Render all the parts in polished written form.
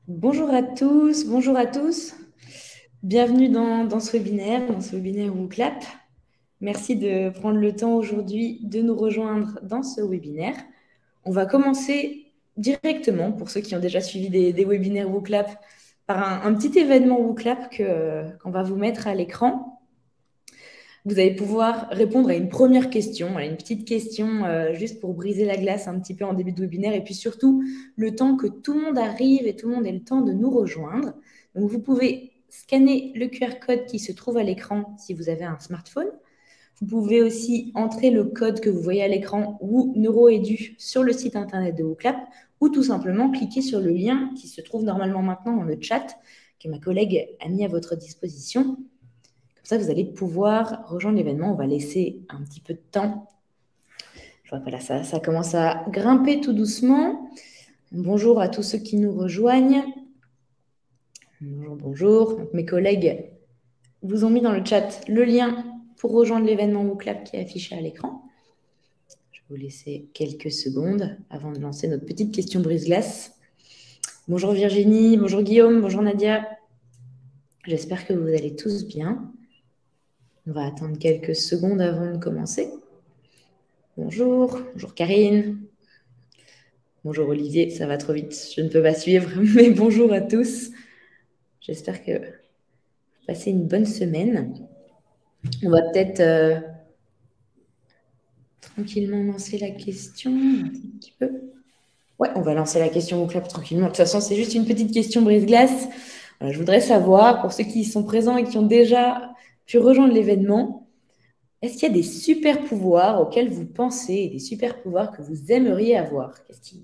Bonjour à tous, bonjour à tous. Bienvenue dans ce webinaire WooClap. Merci de prendre le temps aujourd'hui de nous rejoindre dans ce webinaire. On va commencer directement, pour ceux qui ont déjà suivi des webinaires WooClap, par un petit événement WooClap qu'on va vous mettre à l'écran. Vous allez pouvoir répondre à une première question, à une petite question juste pour briser la glace un petit peu en début de webinaire et puis surtout le temps que tout le monde arrive et tout le monde ait le temps de nous rejoindre. Donc vous pouvez scanner le QR code qui se trouve à l'écran si vous avez un smartphone. Vous pouvez aussi entrer le code que vous voyez à l'écran ou NeuroEdu sur le site internet de WooClap ou tout simplement cliquer sur le lien qui se trouve normalement maintenant dans le chat que ma collègue a mis à votre disposition. Comme ça, vous allez pouvoir rejoindre l'événement. On va laisser un petit peu de temps. Je vois que là, ça commence à grimper tout doucement. Bonjour à tous ceux qui nous rejoignent. Bonjour, bonjour. Donc, mes collègues vous ont mis dans le chat le lien pour rejoindre l'événement WooClap qui est affiché à l'écran. Je vais vous laisser quelques secondes avant de lancer notre petite question brise-glace. Bonjour Virginie, bonjour Guillaume, bonjour Nadia. J'espère que vous allez tous bien. On va attendre quelques secondes avant de commencer. Bonjour, bonjour Karine. Bonjour Olivier, ça va trop vite, je ne peux pas suivre, mais bonjour à tous. J'espère que vous passez une bonne semaine. On va peut-être tranquillement lancer la question. Un petit peu. Ouais, on va lancer la question au club tranquillement. De toute façon, c'est juste une petite question brise-glace. Voilà, je voudrais savoir, pour ceux qui sont présents et qui ont déjà pu rejoindre l'événement, est-ce qu'il y a des super pouvoirs auxquels vous pensez, des super pouvoirs que vous aimeriez avoir?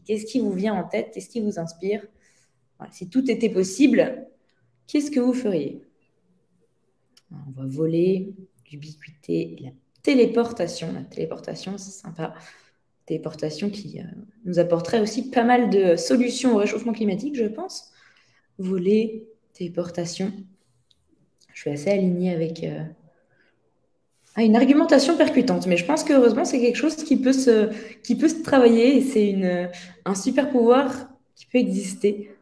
Qu'est-ce qui vous vient en tête? Qu'est-ce qui vous inspire? Voilà, si tout était possible, qu'est-ce que vous feriez? On va voler, l'ubiquité, la téléportation. La téléportation, c'est sympa. Téléportation qui nous apporterait aussi pas mal de solutions au réchauffement climatique, je pense. Voler, téléportation. Je suis assez alignée avec une argumentation percutante, mais je pense que heureusement, c'est quelque chose qui peut se travailler et c'est un super pouvoir qui peut exister.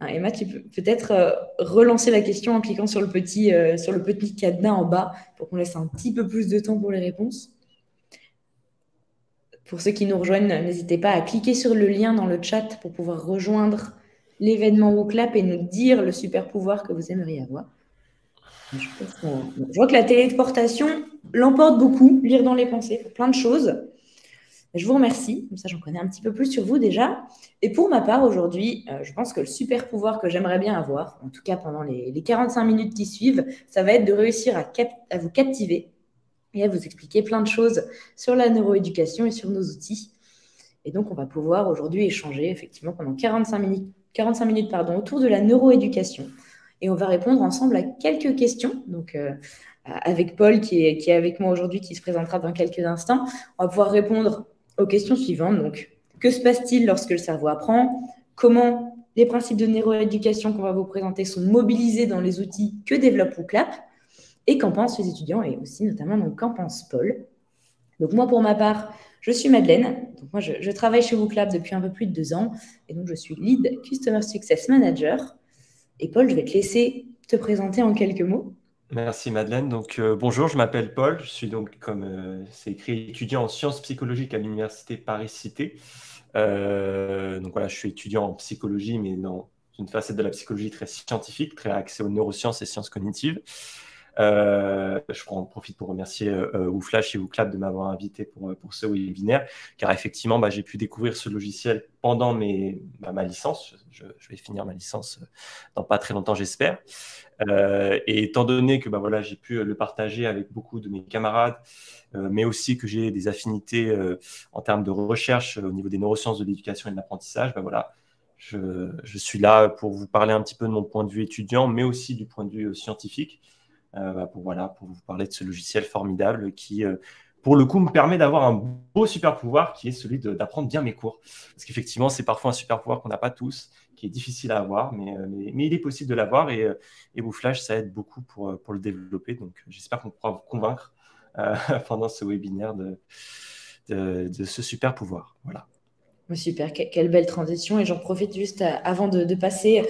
Emma, tu peux peut-être relancer la question en cliquant sur le petit cadenas en bas pour qu'on laisse un petit peu plus de temps pour les réponses. Pour ceux qui nous rejoignent, n'hésitez pas à cliquer sur le lien dans le chat pour pouvoir rejoindre l'événement WooClap et nous dire le super pouvoir que vous aimeriez avoir. Je vois que la téléportation l'emporte beaucoup, lire dans les pensées, pour plein de choses. Je vous remercie, comme ça j'en connais un petit peu plus sur vous déjà. Et pour ma part, aujourd'hui, je pense que le super pouvoir que j'aimerais bien avoir, en tout cas pendant les 45 minutes qui suivent, ça va être de réussir à vous captiver et à vous expliquer plein de choses sur la neuroéducation et sur nos outils. Et donc, on va pouvoir aujourd'hui échanger effectivement pendant 45 minutes autour de la neuroéducation. Et on va répondre ensemble à quelques questions. Donc, avec Paul qui est avec moi aujourd'hui, qui se présentera dans quelques instants, on va pouvoir répondre aux questions suivantes. Donc, que se passe-t-il lorsque le cerveau apprend? Comment les principes de neuroéducation qu'on va vous présenter sont mobilisés dans les outils que développe WooClap? Et qu'en pensent les étudiants et aussi notamment donc, qu'en pense Paul? Donc moi, pour ma part, je suis Madeleine. Donc moi, je travaille chez WooClap depuis un peu plus de 2 ans. Et donc, je suis Lead Customer Success Manager. Et Paul, je vais te laisser te présenter en quelques mots. Merci Madeleine. Donc bonjour, je m'appelle Paul. Je suis donc, comme c'est écrit, étudiant en sciences psychologiques à l'université Paris-Cité. Donc voilà, je suis étudiant en psychologie, mais dans une facette de la psychologie très scientifique, très axée aux neurosciences et sciences cognitives. Je profite pour remercier WooFlash et WooClap de m'avoir invité pour ce webinaire, car effectivement, j'ai pu découvrir ce logiciel pendant ma licence. Je vais finir ma licence dans pas très longtemps, j'espère. Et étant donné que voilà, j'ai pu le partager avec beaucoup de mes camarades, mais aussi que j'ai des affinités en termes de recherche au niveau des neurosciences de l'éducation et de l'apprentissage, voilà, je suis là pour vous parler un petit peu de mon point de vue étudiant, mais aussi du point de vue scientifique, pour vous parler de ce logiciel formidable qui, pour le coup, me permet d'avoir un beau super pouvoir qui est celui d'apprendre bien mes cours. Parce qu'effectivement, c'est parfois un super pouvoir qu'on n'a pas tous, qui est difficile à avoir, mais il est possible de l'avoir et WooFlash, ça aide beaucoup pour le développer. Donc, j'espère qu'on pourra vous convaincre pendant ce webinaire de ce super pouvoir. Voilà. Super, quelle belle transition. Et j'en profite juste avant de passer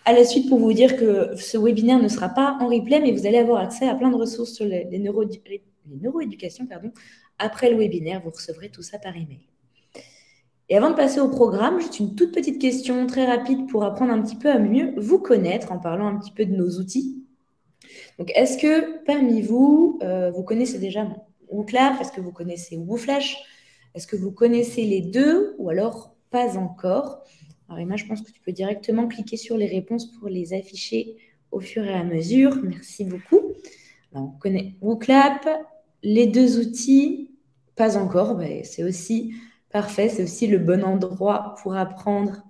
à la suite pour vous dire que ce webinaire ne sera pas en replay, mais vous allez avoir accès à plein de ressources sur les neuroéducations. Après le webinaire, vous recevrez tout ça par email. Et avant de passer au programme, juste une toute petite question très rapide pour apprendre un petit peu à mieux vous connaître en parlant un petit peu de nos outils. Donc, est-ce que parmi vous, vous connaissez déjà WooClap? Est-ce que vous connaissez WooFlash? Est-ce que vous connaissez les deux ou alors pas encore? Alors Emma, je pense que tu peux directement cliquer sur les réponses pour les afficher au fur et à mesure. Merci beaucoup. Alors, on connaît WooClap, les deux outils, pas encore. C'est aussi parfait, c'est aussi le bon endroit pour apprendre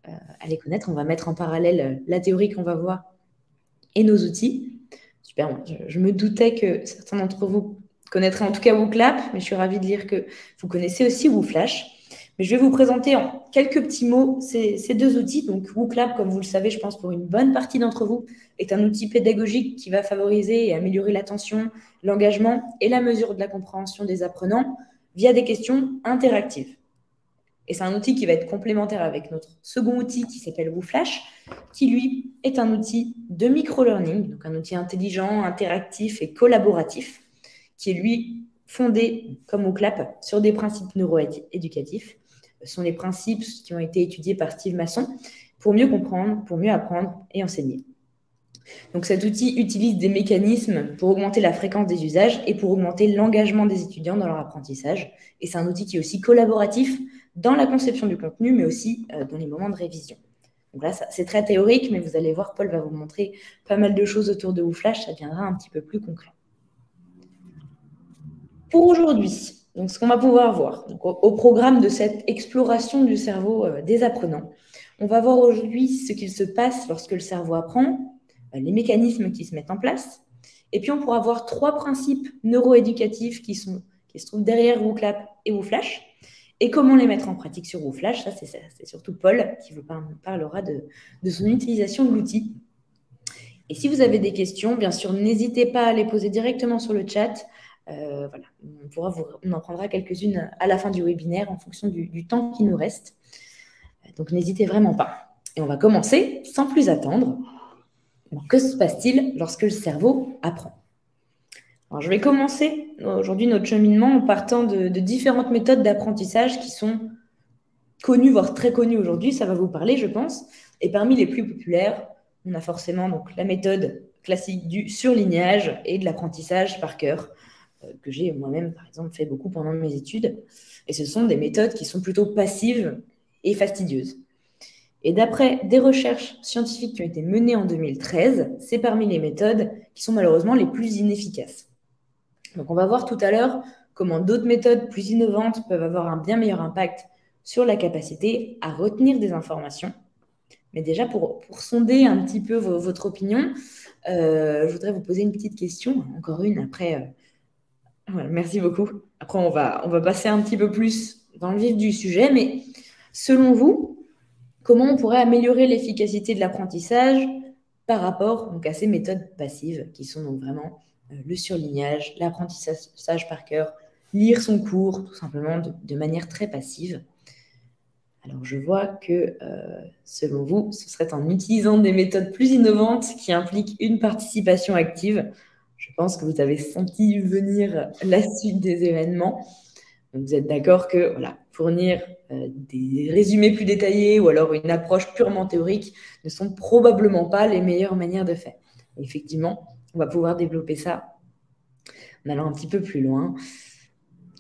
à les connaître. On va mettre en parallèle la théorie qu'on va voir et nos outils. Super, je me doutais que certains d'entre vous connaîtraient en tout cas WooClap, mais je suis ravie de lire que vous connaissez aussi WooFlash. Mais je vais vous présenter en quelques petits mots ces deux outils. Donc WooClap, comme vous le savez, je pense pour une bonne partie d'entre vous, est un outil pédagogique qui va favoriser et améliorer l'attention, l'engagement et la mesure de la compréhension des apprenants via des questions interactives. Et c'est un outil qui va être complémentaire avec notre second outil qui s'appelle WooFlash, qui lui est un outil de micro-learning, donc un outil intelligent, interactif et collaboratif, qui est lui fondé, comme WooClap, sur des principes neuroéducatifs. Ce sont les principes qui ont été étudiés par Steve Masson pour mieux comprendre, pour mieux apprendre et enseigner. Donc cet outil utilise des mécanismes pour augmenter la fréquence des usages et pour augmenter l'engagement des étudiants dans leur apprentissage. Et c'est un outil qui est aussi collaboratif dans la conception du contenu, mais aussi dans les moments de révision. Donc là, c'est très théorique, mais vous allez voir, Paul va vous montrer pas mal de choses autour de WooFlash, ça deviendra un petit peu plus concret. Pour aujourd'hui, donc ce qu'on va pouvoir voir donc, au programme de cette exploration du cerveau des apprenants, on va voir aujourd'hui ce qu'il se passe lorsque le cerveau apprend, les mécanismes qui se mettent en place, et puis on pourra voir 3 principes neuroéducatifs qui se trouvent derrière WooClap et WooFlash, et comment les mettre en pratique sur WooFlash. Ça, c'est surtout Paul qui vous parlera de son utilisation de l'outil. Et si vous avez des questions, bien sûr, n'hésitez pas à les poser directement sur le chat. Voilà, on en prendra quelques-unes à la fin du webinaire en fonction du temps qui nous reste. Donc, n'hésitez vraiment pas. Et on va commencer sans plus attendre. Alors, que se passe-t-il lorsque le cerveau apprend? Alors, je vais commencer aujourd'hui notre cheminement en partant de différentes méthodes d'apprentissage qui sont connues, voire très connues aujourd'hui. Ça va vous parler, je pense. Et parmi les plus populaires, on a forcément donc, la méthode classique du surlignage et de l'apprentissage par cœur, que j'ai moi-même, par exemple, fait beaucoup pendant mes études. Et ce sont des méthodes qui sont plutôt passives et fastidieuses. Et d'après des recherches scientifiques qui ont été menées en 2013, c'est parmi les méthodes qui sont malheureusement les plus inefficaces. Donc on va voir tout à l'heure comment d'autres méthodes plus innovantes peuvent avoir un bien meilleur impact sur la capacité à retenir des informations. Mais déjà, pour sonder un petit peu votre opinion, je voudrais vous poser une petite question, encore une après. Voilà, merci beaucoup. Après, on va passer un petit peu plus dans le vif du sujet, mais selon vous, comment on pourrait améliorer l'efficacité de l'apprentissage par rapport donc, à ces méthodes passives qui sont donc vraiment le surlignage, l'apprentissage par cœur, lire son cours tout simplement de manière très passive? Alors, je vois que, selon vous, ce serait en utilisant des méthodes plus innovantes qui impliquent une participation active. Je pense que vous avez senti venir la suite des événements. Donc, vous êtes d'accord que voilà, fournir des résumés plus détaillés ou alors une approche purement théorique ne sont probablement pas les meilleures manières de faire. Et effectivement, on va pouvoir développer ça en allant un petit peu plus loin.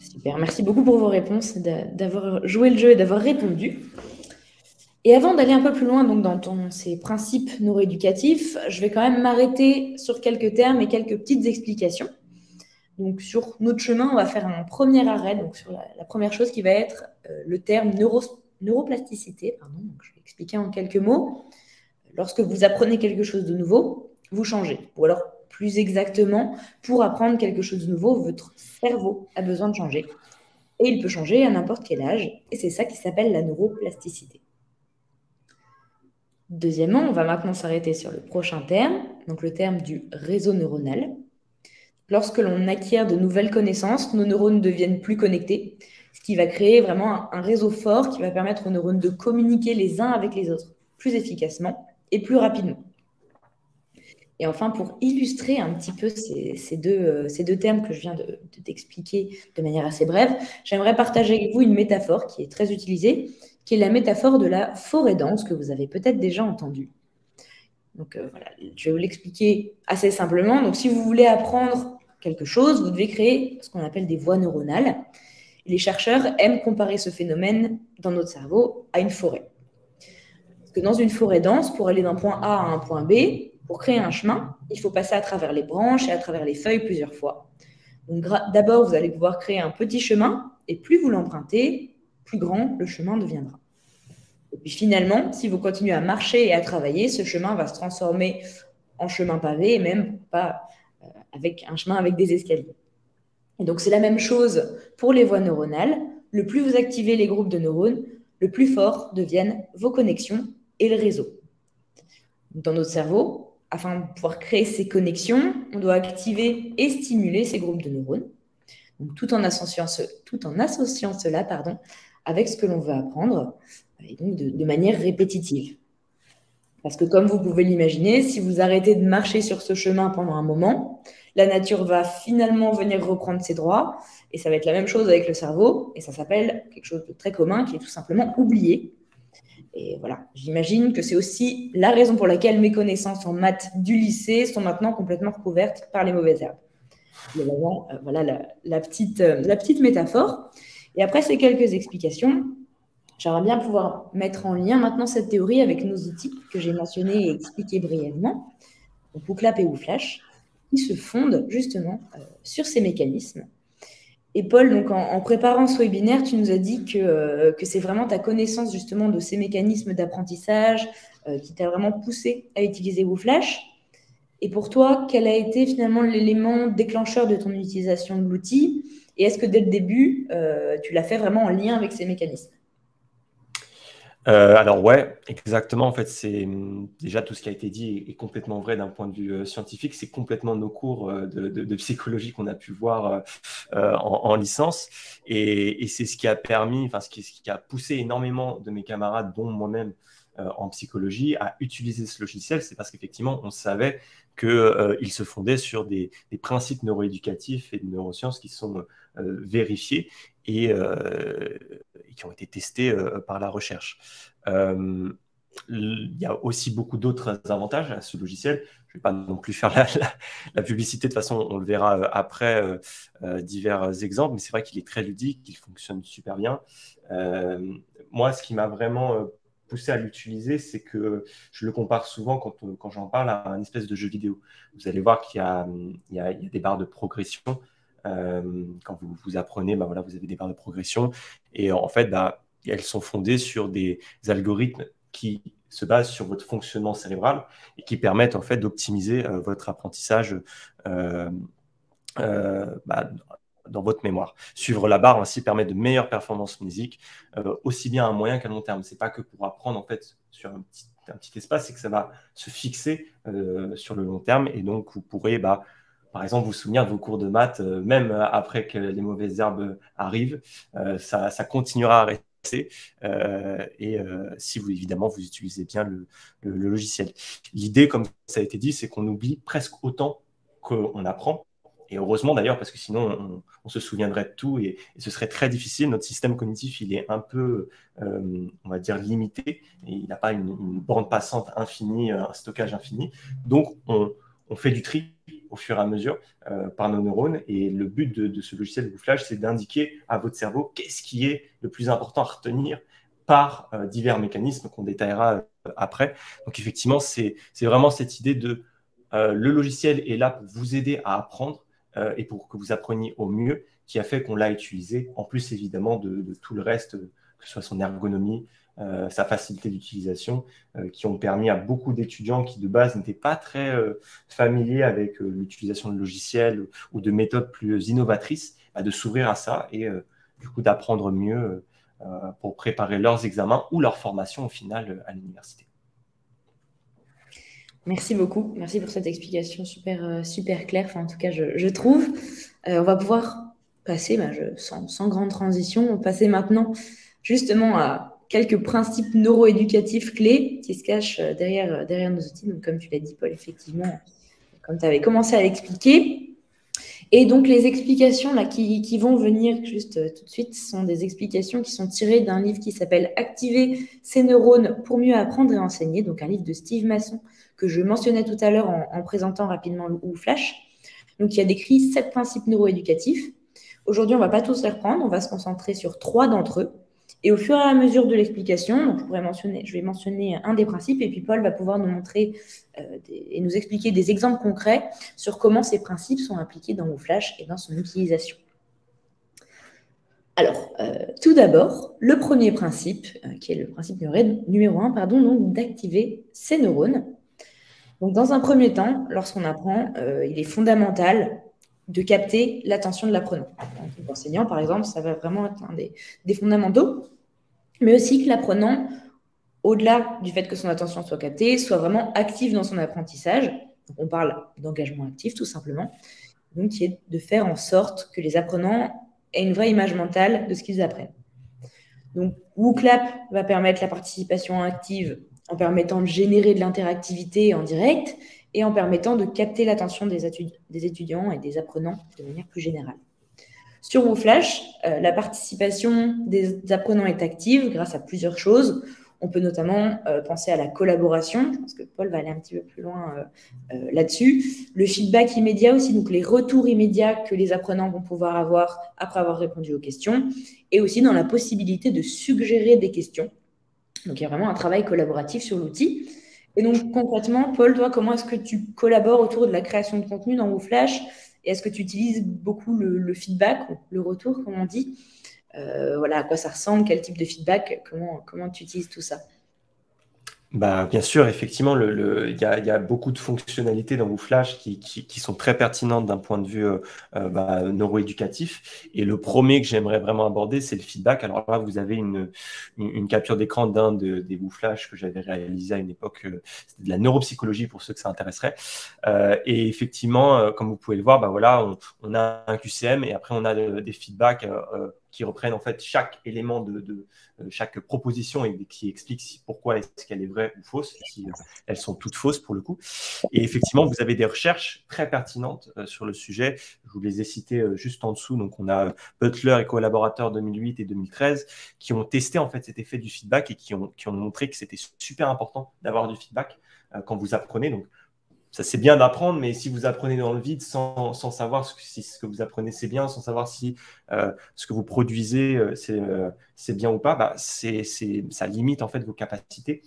Super, merci beaucoup pour vos réponses, d'avoir joué le jeu et d'avoir répondu. Et avant d'aller un peu plus loin donc, dans ces principes neuroéducatifs, je vais quand même m'arrêter sur quelques termes et quelques petites explications. Donc sur notre chemin, on va faire un premier arrêt donc, sur la première chose qui va être le terme neuroplasticité. Donc, je vais expliquer en quelques mots. Lorsque vous apprenez quelque chose de nouveau, vous changez. Ou alors, plus exactement, pour apprendre quelque chose de nouveau, votre cerveau a besoin de changer. Et il peut changer à n'importe quel âge. Et c'est ça qui s'appelle la neuroplasticité. Deuxièmement, on va maintenant s'arrêter sur le prochain terme, donc le terme du réseau neuronal. Lorsque l'on acquiert de nouvelles connaissances, nos neurones deviennent plus connectés, ce qui va créer vraiment un réseau fort qui va permettre aux neurones de communiquer les uns avec les autres plus efficacement et plus rapidement. Et enfin, pour illustrer un petit peu ces deux termes que je viens de t'expliquer de manière assez brève, j'aimerais partager avec vous une métaphore qui est très utilisée, qui est la métaphore de la forêt dense que vous avez peut-être déjà entendue. Donc voilà, je vais vous l'expliquer assez simplement. Donc si vous voulez apprendre quelque chose, vous devez créer ce qu'on appelle des voies neuronales. Et les chercheurs aiment comparer ce phénomène dans notre cerveau à une forêt. Parce que dans une forêt dense, pour aller d'un point A à un point B, pour créer un chemin, il faut passer à travers les branches et à travers les feuilles plusieurs fois. Donc d'abord, vous allez pouvoir créer un petit chemin, et plus vous l'empruntez, plus grand le chemin deviendra. Et puis finalement, si vous continuez à marcher et à travailler, ce chemin va se transformer en chemin pavé et même pas avec un chemin avec des escaliers. Et donc c'est la même chose pour les voies neuronales. Le plus vous activez les groupes de neurones, le plus fort deviennent vos connexions et le réseau. Dans notre cerveau, afin de pouvoir créer ces connexions, on doit activer et stimuler ces groupes de neurones, donc tout en associant cela avec ce que l'on veut apprendre, et donc de manière répétitive. Parce que comme vous pouvez l'imaginer, si vous arrêtez de marcher sur ce chemin pendant un moment, la nature va finalement venir reprendre ses droits, et ça va être la même chose avec le cerveau, et ça s'appelle quelque chose de très commun qui est tout simplement oublié. Et voilà, j'imagine que c'est aussi la raison pour laquelle mes connaissances en maths du lycée sont maintenant complètement recouvertes par les mauvaises herbes. Voilà la petite métaphore. Et après ces quelques explications, j'aimerais bien pouvoir mettre en lien maintenant cette théorie avec nos outils que j'ai mentionnés et expliqués brièvement, donc WooClap et WooFlash, qui se fondent justement sur ces mécanismes. Et Paul, donc en préparant ce webinaire, tu nous as dit que c'est vraiment ta connaissance justement de ces mécanismes d'apprentissage qui t'a vraiment poussé à utiliser WooFlash. Et pour toi, quel a été finalement l'élément déclencheur de ton utilisation de l'outil? Et est-ce que dès le début, tu l'as fait vraiment en lien avec ces mécanismes? Alors ouais, exactement. En fait, c'est déjà tout ce qui a été dit est complètement vrai d'un point de vue scientifique. C'est complètement nos cours de psychologie qu'on a pu voir en licence, et c'est ce qui a permis, enfin ce qui a poussé énormément de mes camarades, dont moi-même en psychologie, à utiliser ce logiciel. C'est parce qu'effectivement, on savait qu'il se fondait sur des principes neuroéducatifs et de neurosciences qui sont vérifiés et qui ont été testés par la recherche. Il y a aussi beaucoup d'autres avantages à ce logiciel. Je ne vais pas non plus faire la publicité, de toute façon, on le verra après divers exemples, mais c'est vrai qu'il est très ludique, qu'il fonctionne super bien. Moi, ce qui m'a vraiment poussé à l'utiliser, c'est que je le compare souvent quand j'en parle à un espèce de jeu vidéo. Vous allez voir qu'il y a des barres de progression. Quand vous apprenez, bah voilà, vous avez des barres de progression, et en fait, bah, elles sont fondées sur des algorithmes qui se basent sur votre fonctionnement cérébral et qui permettent en fait d'optimiser votre apprentissage bah, dans votre mémoire. Suivre la barre ainsi permet de meilleures performances musiques, aussi bien à moyen qu'à long terme. C'est pas que pour apprendre en fait sur un petit espace, c'est que ça va se fixer sur le long terme, et donc vous pourrez par exemple, vous souvenir de vos cours de maths, même après que les mauvaises herbes arrivent, ça continuera à rester. Si évidemment, vous utilisez bien le logiciel. L'idée, comme ça a été dit, c'est qu'on oublie presque autant qu'on apprend. Et heureusement d'ailleurs, parce que sinon, on se souviendrait de tout et ce serait très difficile. Notre système cognitif, il est un peu, on va dire, limité. Et il n'a pas une bande passante infinie, un stockage infini. Donc, on fait du tri au fur et à mesure par nos neurones. Et le but de ce logiciel de WooFlash, c'est d'indiquer à votre cerveau qu'est-ce qui est le plus important à retenir par divers mécanismes qu'on détaillera après. Donc effectivement, c'est vraiment cette idée de le logiciel est là pour vous aider à apprendre et pour que vous appreniez au mieux, qui a fait qu'on l'a utilisé, en plus évidemment de tout le reste, que ce soit son ergonomie, sa facilité d'utilisation, qui ont permis à beaucoup d'étudiants qui de base n'étaient pas très familiers avec l'utilisation de logiciels ou de méthodes plus innovatrices, de s'ouvrir à ça et du coup d'apprendre mieux pour préparer leurs examens ou leur formation au final à l'université. Merci beaucoup. Merci pour cette explication super claire. Enfin, en tout cas, je trouve. On va pouvoir passer, sans grande transition, passer maintenant justement à quelques principes neuroéducatifs clés qui se cachent derrière nos outils. Donc, comme tu l'as dit, Paul, effectivement, comme tu avais commencé à l'expliquer. Et donc, les explications là, qui vont venir juste tout de suite sont des explications qui sont tirées d'un livre qui s'appelle « Activer ses neurones pour mieux apprendre et enseigner », donc un livre de Steve Masson que je mentionnais tout à l'heure en présentant rapidement le WooFlash. Donc, il y a décrit 7 principes neuroéducatifs. Aujourd'hui, on ne va pas tous les reprendre, on va se concentrer sur 3 d'entre eux. Et au fur et à mesure de l'explication, donc je vais mentionner un des principes et puis Paul va pouvoir nous montrer et nous expliquer des exemples concrets sur comment ces principes sont appliqués dans WooFlash et dans son utilisation. Alors, tout d'abord, le premier principe, qui est le principe numéro 1, donc d'activer ses neurones. Donc, dans un premier temps, lorsqu'on apprend, il est fondamental de capter l'attention de l'apprenant. L'enseignant, par exemple, ça va vraiment être un des fondamentaux, mais aussi que l'apprenant, au-delà du fait que son attention soit captée, soit vraiment actif dans son apprentissage. Donc, on parle d'engagement actif, tout simplement, donc qui est de faire en sorte que les apprenants aient une vraie image mentale de ce qu'ils apprennent. Donc, WooClap va permettre la participation active en permettant de générer de l'interactivité en direct et en permettant de capter l'attention des étudiants et des apprenants de manière plus générale. Sur WooFlash, la participation des apprenants est active grâce à plusieurs choses. On peut notamment penser à la collaboration. Je pense que Paul va aller un petit peu plus loin là-dessus. Le feedback immédiat aussi, donc les retours immédiats que les apprenants vont pouvoir avoir après avoir répondu aux questions. Et aussi dans la possibilité de suggérer des questions. Donc, il y a vraiment un travail collaboratif sur l'outil. Et donc, concrètement, Paul, toi, comment est-ce que tu collabores autour de la création de contenu dans WooFlash? Et est-ce que tu utilises beaucoup le feedback, ou le retour, comme on dit? Voilà, à quoi ça ressemble, quel type de feedback, comment tu utilises tout ça? Bah, bien sûr, effectivement, il y a beaucoup de fonctionnalités dans WooFlash qui sont très pertinentes d'un point de vue neuroéducatif. Et le premier que j'aimerais vraiment aborder, c'est le feedback. Alors là, vous avez une capture d'écran d'un des WooFlash que j'avais réalisé à une époque. C'était de la neuropsychologie pour ceux que ça intéresserait. Et effectivement, comme vous pouvez le voir, bah voilà, on a un QCM et après on a des feedbacks qui reprennent en fait chaque élément de chaque proposition et qui explique pourquoi est-ce qu'elle est vraie ou fausse, si elles sont toutes fausses pour le coup. Et effectivement, vous avez des recherches très pertinentes sur le sujet. Je vous les ai citées juste en dessous. Donc, on a Butler et collaborateurs 2008 et 2013 qui ont testé en fait cet effet du feedback et qui ont montré que c'était super important d'avoir du feedback quand vous apprenez. Donc, ça c'est bien d'apprendre, mais si vous apprenez dans le vide sans savoir si ce que vous apprenez c'est bien, sans savoir si ce que vous produisez c'est bien ou pas, bah, ça limite en fait vos capacités,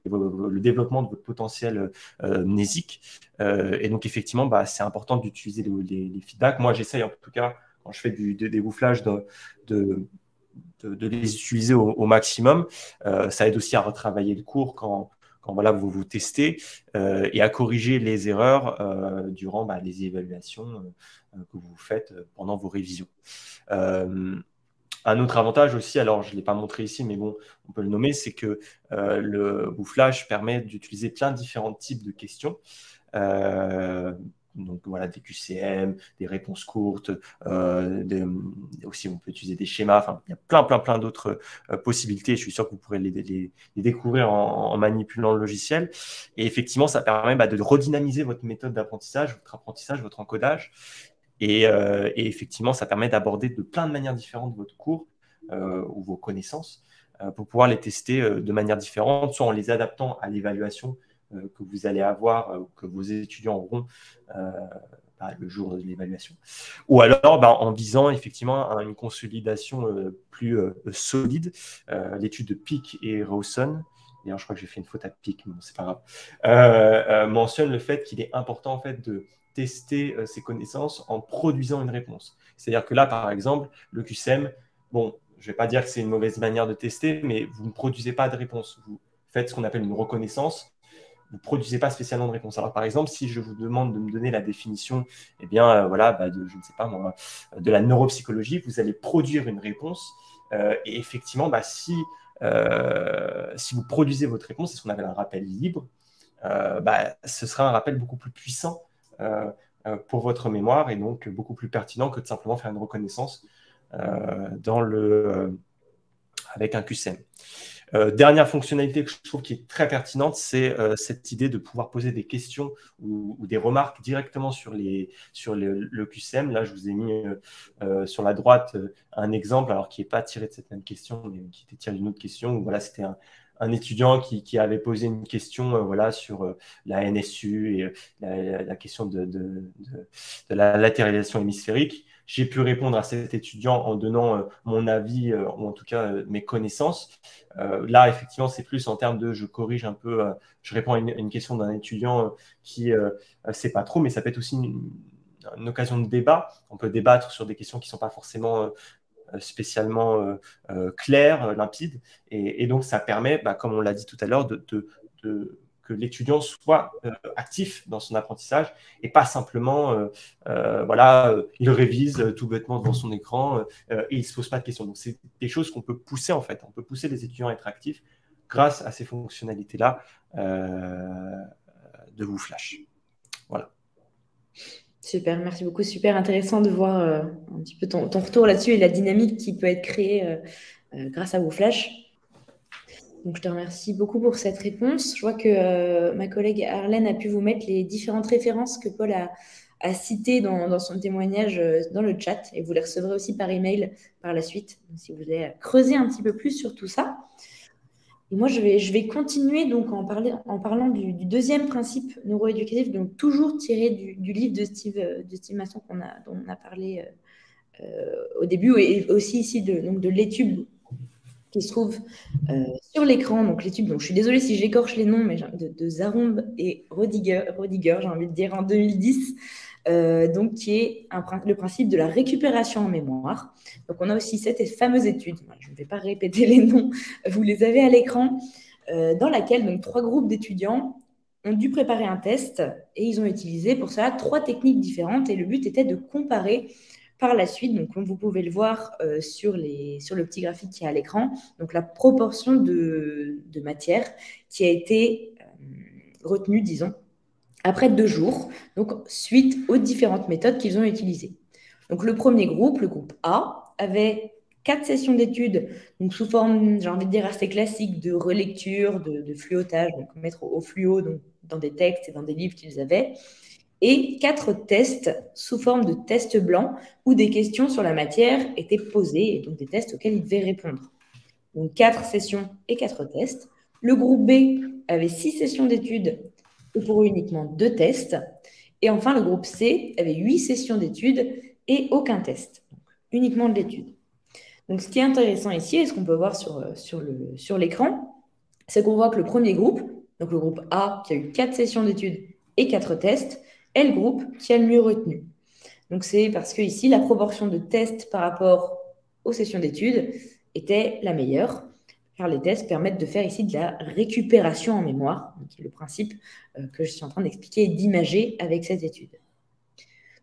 le développement de votre potentiel mnésique. Et donc effectivement, bah, c'est important d'utiliser les feedbacks. Moi j'essaye en tout cas, quand je fais des wooflages, de les utiliser au maximum. Ça aide aussi à retravailler le cours quand voilà, vous testez et à corriger les erreurs durant les évaluations que vous faites pendant vos révisions. Un autre avantage aussi, alors je ne l'ai pas montré ici, mais bon, on peut le nommer, c'est que le WooFlash permet d'utiliser plein de différents types de questions. Donc voilà, des QCM, des réponses courtes, aussi on peut utiliser des schémas, enfin il y a plein d'autres possibilités. Je suis sûr que vous pourrez les découvrir en manipulant le logiciel. Et effectivement, ça permet de redynamiser votre méthode d'apprentissage, votre apprentissage, votre encodage. Et effectivement, ça permet d'aborder de plein de manières différentes votre cours ou vos connaissances pour pouvoir les tester de manière différente, soit en les adaptant à l'évaluation que vous allez avoir, que vos étudiants auront le jour de l'évaluation, ou alors en visant effectivement à une consolidation plus solide. L'étude de Peake et Rawson, d'ailleurs je crois que j'ai fait une faute à Peake, mais bon, c'est pas grave, mentionne le fait qu'il est important en fait de tester ses connaissances en produisant une réponse. C'est-à-dire que là, par exemple, le QCM, bon, je ne vais pas dire que c'est une mauvaise manière de tester, mais vous ne produisez pas de réponse. Vous faites ce qu'on appelle une reconnaissance. Vous ne produisez pas spécialement de réponse. Alors, par exemple, si je vous demande de me donner la définition, eh bien, je ne sais pas moi, de la neuropsychologie, vous allez produire une réponse. Et effectivement, si vous produisez votre réponse, c'est ce qu'on appelle un rappel libre, ce sera un rappel beaucoup plus puissant pour votre mémoire et donc beaucoup plus pertinent que de simplement faire une reconnaissance avec un QCM. Dernière fonctionnalité que je trouve qui est très pertinente, c'est cette idée de pouvoir poser des questions ou des remarques directement sur le QCM. Là, je vous ai mis sur la droite un exemple, alors qui n'est pas tiré de cette même question, mais qui était tiré d'une autre question. Où, voilà, c'était un étudiant qui avait posé une question voilà, sur la NSU et la question de la latéralisation hémisphérique. J'ai pu répondre à cet étudiant en donnant mon avis, ou en tout cas mes connaissances. Là, effectivement, c'est plus en termes de je corrige un peu, je réponds à une question d'un étudiant qui ne sait pas trop, mais ça peut être aussi une occasion de débat. On peut débattre sur des questions qui ne sont pas forcément spécialement claires, limpides. Et donc, ça permet, comme on l'a dit tout à l'heure, que l'étudiant soit actif dans son apprentissage et pas simplement, voilà, il révise tout bêtement devant son écran et il ne se pose pas de questions. Donc, c'est des choses qu'on peut pousser, en fait. On peut pousser les étudiants à être actifs grâce à ces fonctionnalités-là de WooFlash. Voilà. Super, merci beaucoup. Super intéressant de voir un petit peu ton retour là-dessus et la dynamique qui peut être créée grâce à WooFlash. Donc, je te remercie beaucoup pour cette réponse. Je vois que ma collègue Arlène a pu vous mettre les différentes références que Paul a citées dans son témoignage dans le chat et vous les recevrez aussi par email par la suite, si vous voulez creuser un petit peu plus sur tout ça. Et moi, je vais continuer donc en parlant du deuxième principe neuroéducatif, donc toujours tiré du livre de Steve Masson dont on a parlé au début, et aussi ici de l'étude qui se trouve sur l'écran. Donc l'étude, donc je suis désolée si j'écorche les noms, mais de Zarombe et Rodiger, j'ai envie de dire, en 2010. Donc qui est le principe de la récupération en mémoire. Donc on a aussi cette fameuse étude, je ne vais pas répéter les noms, vous les avez à l'écran, dans laquelle donc 3 groupes d'étudiants ont dû préparer un test et ils ont utilisé pour ça 3 techniques différentes et le but était de comparer par la suite, donc comme vous pouvez le voir sur le petit graphique qui est à l'écran, donc la proportion de matière qui a été retenue, disons, après 2 jours, donc suite aux différentes méthodes qu'ils ont utilisées. Donc le premier groupe, le groupe A, avait 4 sessions d'études, donc sous forme, j'ai envie de dire, assez classique de relecture, de fluotage, donc mettre au fluo donc, dans des textes et dans des livres qu'ils avaient, et 4 tests sous forme de tests blancs où des questions sur la matière étaient posées, et donc des tests auxquels ils devaient répondre. Donc 4 sessions et 4 tests. Le groupe B avait 6 sessions d'études et pour uniquement 2 tests. Et enfin, le groupe C avait 8 sessions d'études et aucun test. Donc, uniquement de l'étude. Donc, ce qui est intéressant ici, et ce qu'on peut voir sur l'écran, c'est qu'on voit que le premier groupe, donc le groupe A, qui a eu 4 sessions d'études et 4 tests, est le groupe qui a le mieux retenu. Donc, c'est parce que ici, la proportion de tests par rapport aux sessions d'études était la meilleure, car les tests permettent de faire ici de la récupération en mémoire, qui est le principe que je suis en train d'expliquer et d'imager avec cette étude.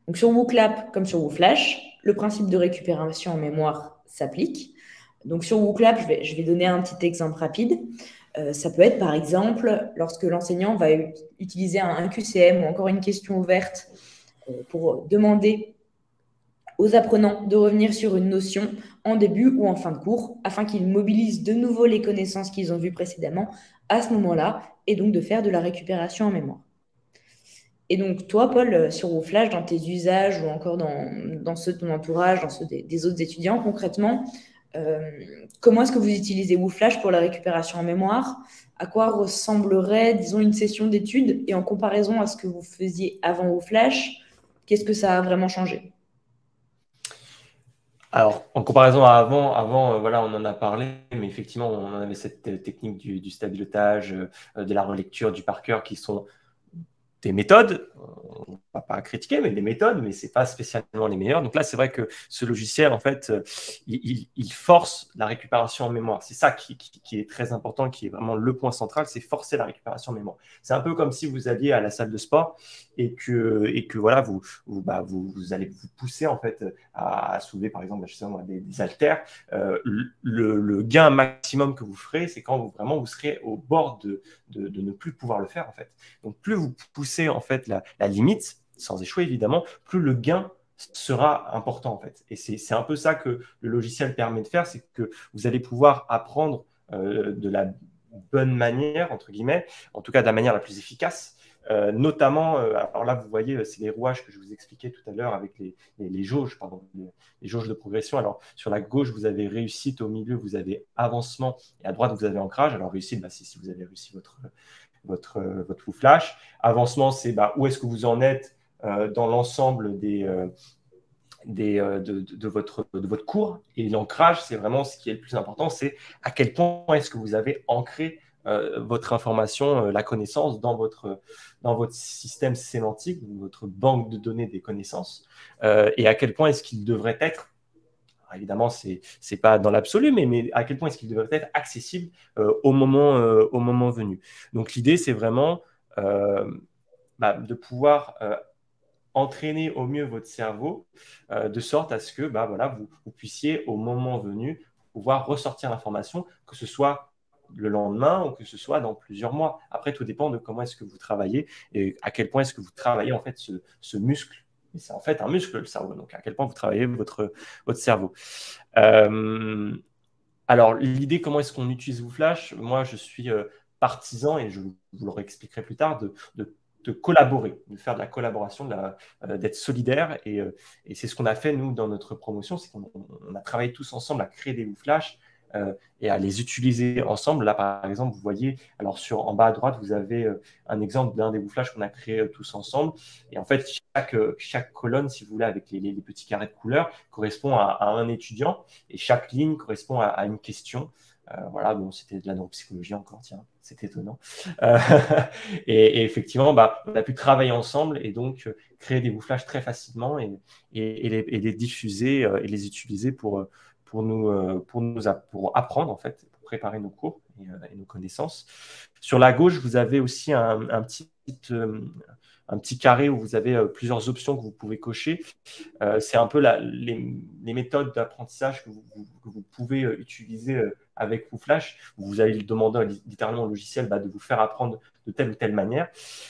Donc sur WooClap comme sur WooFlash, le principe de récupération en mémoire s'applique. Donc sur WooClap, je vais donner un petit exemple rapide. Ça peut être par exemple lorsque l'enseignant va utiliser un QCM ou encore une question ouverte pour demander aux apprenants de revenir sur une notion en début ou en fin de cours afin qu'ils mobilisent de nouveau les connaissances qu'ils ont vues précédemment à ce moment-là et donc de faire de la récupération en mémoire. Et donc toi, Paul, sur WooFlash, dans tes usages ou encore dans ceux de ton entourage, dans ceux des autres étudiants, concrètement, comment est-ce que vous utilisez WooFlash pour la récupération en mémoire? À quoi ressemblerait, disons, une session d'études et en comparaison à ce que vous faisiez avant WooFlash, qu'est-ce que ça a vraiment changé? Alors, en comparaison à avant voilà, on en a parlé, mais effectivement, on avait cette technique du stabilotage, de la relecture, du par cœur, qui sont des méthodes, on ne va pas critiquer, mais des méthodes, mais ce n'est pas spécialement les meilleures. Donc là, c'est vrai que ce logiciel, en fait, il force la récupération en mémoire. C'est ça qui est très important, qui est vraiment le point central, c'est forcer la récupération en mémoire. C'est un peu comme si vous alliez à la salle de sport et que voilà, vous allez vous pousser, en fait, à soulever, par exemple, des haltères. Le gain maximum que vous ferez, c'est quand vous serez au bord de ne plus pouvoir le faire, en fait. Donc, plus vous poussez en fait la limite, sans échouer évidemment, plus le gain sera important en fait. Et c'est un peu ça que le logiciel permet de faire, c'est que vous allez pouvoir apprendre de la bonne manière, entre guillemets, en tout cas de la manière la plus efficace. Notamment, alors là, vous voyez, c'est les rouages que je vous expliquais tout à l'heure avec les jauges, pardon, les jauges de progression. Alors, sur la gauche, vous avez réussite, au milieu, vous avez avancement, et à droite, vous avez ancrage. Alors, réussite, bah, c'est si vous avez réussi votre flash. Avancement, c'est bah, où est-ce que vous en êtes dans l'ensemble de votre cours. Et l'ancrage, c'est vraiment ce qui est le plus important, c'est à quel point est-ce que vous avez ancré votre information, la connaissance dans votre système sémantique, votre banque de données des connaissances, et à quel point est-ce qu'il devrait être, alors évidemment, ce n'est pas dans l'absolu, mais à quel point est-ce qu'il devrait être accessible au moment venu. Donc l'idée, c'est vraiment de pouvoir entraîner au mieux votre cerveau de sorte à ce que voilà, vous puissiez, au moment venu, pouvoir ressortir l'information, que ce soit le lendemain ou que ce soit dans plusieurs mois. Après, tout dépend de comment est-ce que vous travaillez et à quel point est-ce que vous travaillez en fait ce muscle. Et c'est en fait un muscle, le cerveau. Donc, à quel point vous travaillez votre cerveau. Alors, l'idée, comment est-ce qu'on utilise WooFlash? Moi, je suis partisan, et je vous le réexpliquerai plus tard, de collaborer, de faire de la collaboration, d'être solidaire. Et c'est ce qu'on a fait, nous, dans notre promotion, c'est qu'on a travaillé tous ensemble à créer des WooFlash et à les utiliser ensemble. Là, par exemple, vous voyez, alors en bas à droite, vous avez un exemple d'un des WooFlash qu'on a créé tous ensemble. Et en fait, chaque colonne, si vous voulez, avec les petits carrés de couleur, correspond à un étudiant. Et chaque ligne correspond à une question. Voilà, bon, c'était de la neuropsychologie encore, tiens, c'est étonnant. Et effectivement, on a pu travailler ensemble et donc créer des WooFlash très facilement et les diffuser et les utiliser pour apprendre, en fait, pour préparer nos cours et nos connaissances. Sur la gauche, vous avez aussi un petit carré où vous avez plusieurs options que vous pouvez cocher. C'est un peu les méthodes d'apprentissage que vous pouvez utiliser avec WooFlash. Vous allez lui demander littéralement au logiciel de vous faire apprendre de telle ou telle manière.